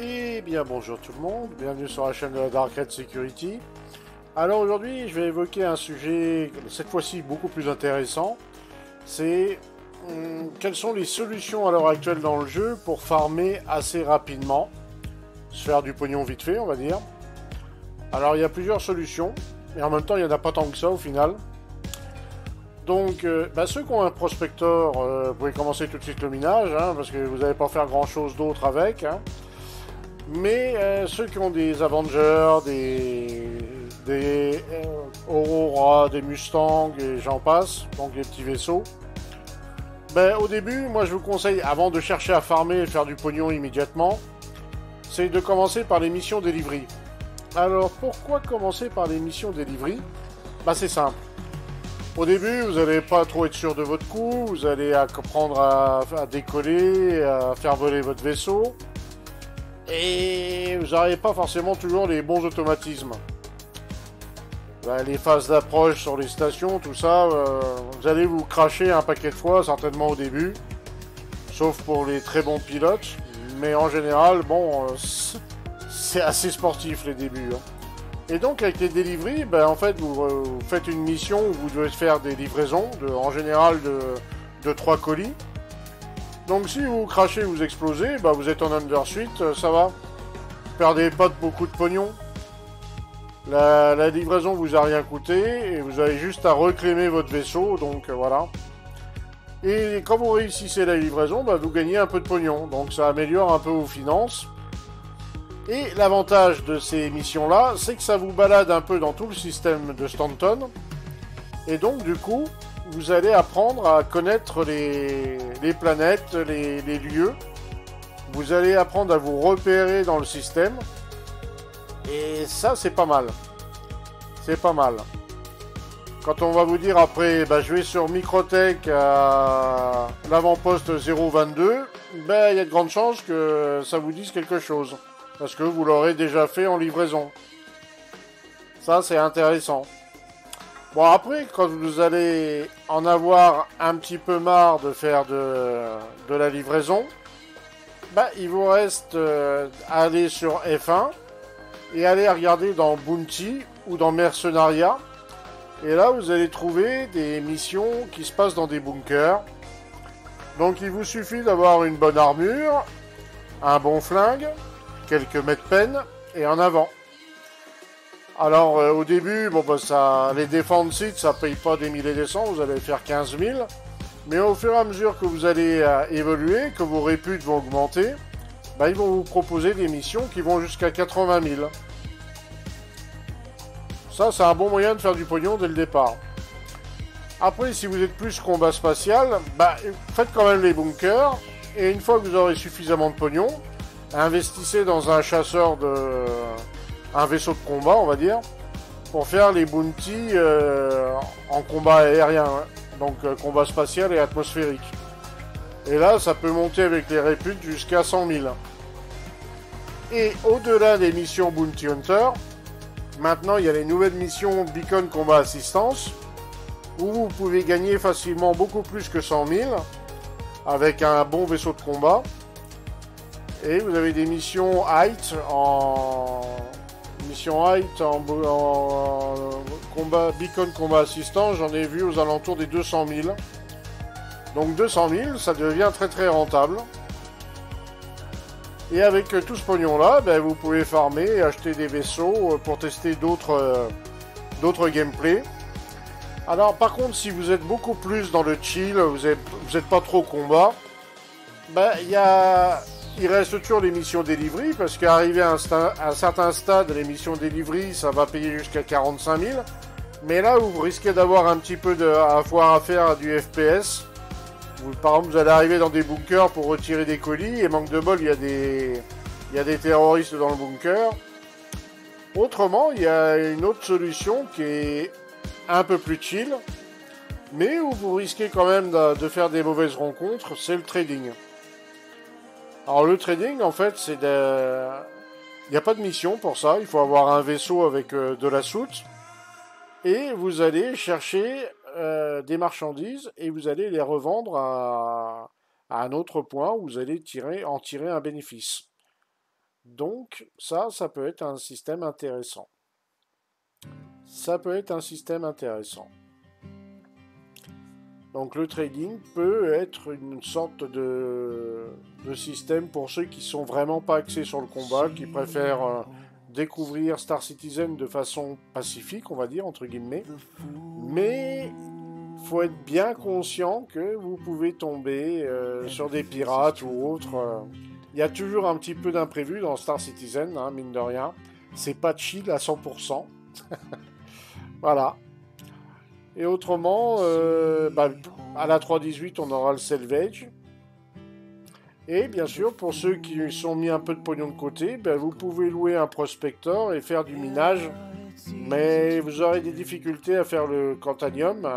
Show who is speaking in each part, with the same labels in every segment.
Speaker 1: Eh bien bonjour tout le monde, bienvenue sur la chaîne de la Dark Red Security. Alors aujourd'hui je vais évoquer un sujet cette fois-ci beaucoup plus intéressant. C'est quelles sont les solutions à l'heure actuelle dans le jeu pour farmer assez rapidement, se faire du pognon vite fait on va dire. Alors il y a plusieurs solutions, mais en même temps il n'y en a pas tant que ça au final. Donc ceux qui ont un prospector, vous pouvez commencer tout de suite le minage, hein, parce que vous n'allez pas faire grand chose d'autre avec. Hein. Mais ceux qui ont des Avengers, des Aurora, des Mustangs et j'en passe, donc des petits vaisseaux, au début, moi je vous conseille, avant de chercher à farmer et faire du pognon immédiatement, c'est de commencer par les missions delivery. Alors pourquoi commencer par les missions delivery? C'est simple. Au début, vous n'allez pas trop être sûr de votre coup, vous allez apprendre à décoller, à faire voler votre vaisseau. Et vous n'aurez pas forcément toujours les bons automatismes. Les phases d'approche sur les stations, tout ça, vous allez vous cracher un paquet de fois, certainement au début. Sauf pour les très bons pilotes. Mais en général, c'est assez sportif les débuts. Hein. Et donc avec les deliveries, en fait, vous faites une mission où vous devez faire des livraisons, en général de 3 colis. Donc si vous crachez, vous explosez, vous êtes en undersuit, ça va. Vous perdez pas beaucoup de pognon. La livraison vous a rien coûté et vous avez juste à recrémer votre vaisseau, donc voilà. Et quand vous réussissez la livraison, vous gagnez un peu de pognon, donc ça améliore un peu vos finances. Et l'avantage de ces missions-là, c'est que ça vous balade un peu dans tout le système de Stanton. Et donc du coup, vous allez apprendre à connaître les planètes, les lieux. Vous allez apprendre à vous repérer dans le système. Et ça, c'est pas mal. C'est pas mal. Quand on va vous dire après, je vais sur Microtech à l'avant-poste 022, il y a de grandes chances que ça vous dise quelque chose. Parce que vous l'aurez déjà fait en livraison. Ça, c'est intéressant. Bon, après, quand vous allez en avoir un petit peu marre de faire de la livraison, il vous reste à aller sur F1 et aller regarder dans Bounty ou dans Mercenariat. Et là, vous allez trouver des missions qui se passent dans des bunkers. Donc, il vous suffit d'avoir une bonne armure, un bon flingue, quelques mètres peine et en avant. Alors au début, les defensives, ça paye pas des milliers et des cents, vous allez faire 15 000. Mais au fur et à mesure que vous allez évoluer, que vos réputes vont augmenter, ils vont vous proposer des missions qui vont jusqu'à 80 000. Ça, c'est un bon moyen de faire du pognon dès le départ. Après, si vous êtes plus combat spatial, faites quand même les bunkers. Et une fois que vous aurez suffisamment de pognon, investissez dans un chasseur un vaisseau de combat, on va dire, pour faire les bounties en combat aérien, hein. Donc combat spatial et atmosphérique. Et là, ça peut monter avec les réputes jusqu'à 100 000. Et au-delà des missions Bounty Hunter, maintenant il y a les nouvelles missions Beacon Combat Assistance, où vous pouvez gagner facilement beaucoup plus que 100 000 avec un bon vaisseau de combat. Et vous avez des missions Height en combat, Beacon Combat Assistant, j'en ai vu aux alentours des 200 000. Donc 200 000, ça devient très très rentable. Et avec tout ce pognon-là, vous pouvez farmer et acheter des vaisseaux pour tester d'autres gameplays. Alors par contre, si vous êtes beaucoup plus dans le chill, vous êtes pas trop combat, il reste toujours les missions delivery, parce qu'arrivé à un certain stade, les missions delivery, ça va payer jusqu'à 45 000. Mais là, vous risquez d'avoir un petit peu à faire à du FPS. Par exemple, vous allez arriver dans des bunkers pour retirer des colis, et manque de bol, il y a des terroristes dans le bunker. Autrement, il y a une autre solution qui est un peu plus chill, mais où vous risquez quand même de faire des mauvaises rencontres, c'est le trading. Alors le trading, en fait, il n'y a pas de mission pour ça. Il faut avoir un vaisseau avec de la soute. Et vous allez chercher des marchandises et vous allez les revendre à un autre point où vous allez en tirer un bénéfice. Donc ça peut être un système intéressant. Ça peut être un système intéressant. Donc le trading peut être une sorte de système pour ceux qui sont vraiment pas axés sur le combat, qui préfèrent découvrir Star Citizen de façon pacifique, on va dire, entre guillemets. Mais faut être bien conscient que vous pouvez tomber sur des pirates ou autres. Il y a toujours un petit peu d'imprévu dans Star Citizen, hein, mine de rien. C'est pas chill à 100%. Voilà. Et autrement, à la 3.18, on aura le Salvage. Et bien sûr, pour ceux qui sont mis un peu de pognon de côté, vous pouvez louer un prospector et faire du minage. Mais vous aurez des difficultés à faire le Cantanium.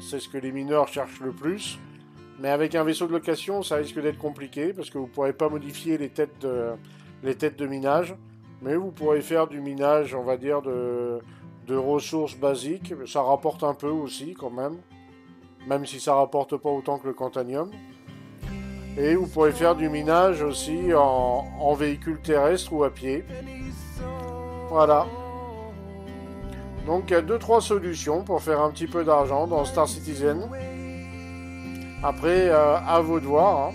Speaker 1: C'est ce que les mineurs cherchent le plus. Mais avec un vaisseau de location, ça risque d'être compliqué parce que vous ne pourrez pas modifier les têtes de minage. Mais vous pourrez faire du minage, on va dire, de ressources basiques. Ça rapporte un peu aussi quand même. Même si ça rapporte pas autant que le Cantanium. Et vous pourrez faire du minage aussi en véhicule terrestre ou à pied. Voilà. Donc il y a 2-3 solutions pour faire un petit peu d'argent dans Star Citizen. Après, à vos de voir. Hein.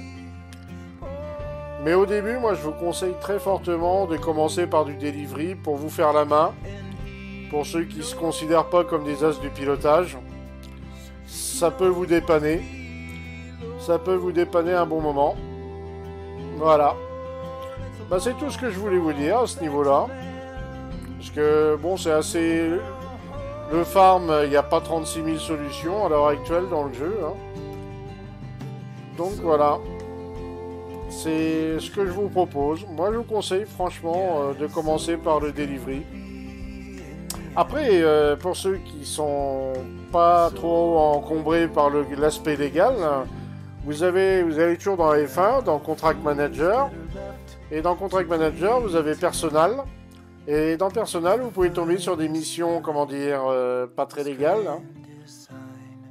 Speaker 1: Mais au début, moi je vous conseille très fortement de commencer par du delivery pour vous faire la main. Pour ceux qui ne se considèrent pas comme des as du pilotage. Ça peut vous dépanner. Ça peut vous dépanner un bon moment. Voilà. C'est tout ce que je voulais vous dire à ce niveau-là. Parce que, bon, c'est assez... Le farm, il n'y a pas 36 000 solutions à l'heure actuelle dans le jeu. Hein. Donc voilà. C'est ce que je vous propose. Moi, je vous conseille franchement de commencer par le delivery. Après, pour ceux qui sont pas trop encombrés par l'aspect légal, vous allez toujours dans F1, dans Contract Manager. Et dans Contract Manager, vous avez Personnel. Et dans Personnel, vous pouvez tomber sur des missions, comment dire, pas très légales. Hein.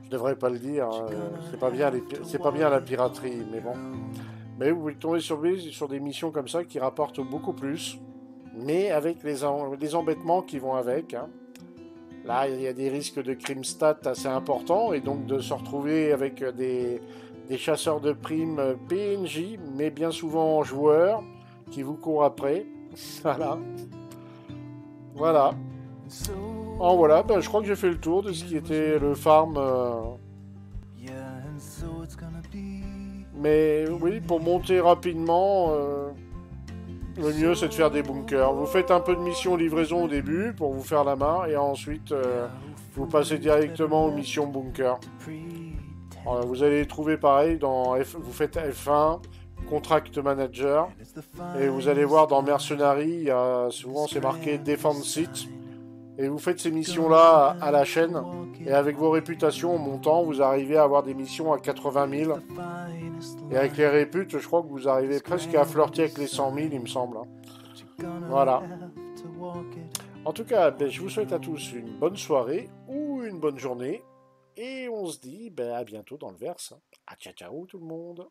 Speaker 1: Je devrais pas le dire, hein. C'est pas bien la piraterie, mais bon. Mais vous pouvez tomber sur des missions comme ça qui rapportent beaucoup plus, mais avec les embêtements qui vont avec. Hein. Là, il y a des risques de crime stat assez importants, et donc de se retrouver avec des chasseurs de primes PNJ, mais bien souvent joueurs, qui vous courent après. Voilà. Voilà. Voilà, je crois que j'ai fait le tour de ce qui était le farm. Mais oui, pour monter rapidement, le mieux c'est de faire des bunkers. Vous faites un peu de mission livraison au début pour vous faire la main, et ensuite vous passez directement aux missions bunker. Voilà, vous allez les trouver pareil, vous faites F1, Contract Manager, et vous allez voir dans Mercenary, souvent c'est marqué Defense Site, et vous faites ces missions-là à la chaîne, et avec vos réputations en montant, vous arrivez à avoir des missions à 80 000, et avec les réputes, je crois que vous arrivez presque à flirter avec les 100 000, il me semble. Voilà. En tout cas, je vous souhaite à tous une bonne soirée, ou une bonne journée, et on se dit à bientôt dans le verse. À ciao ciao tout le monde.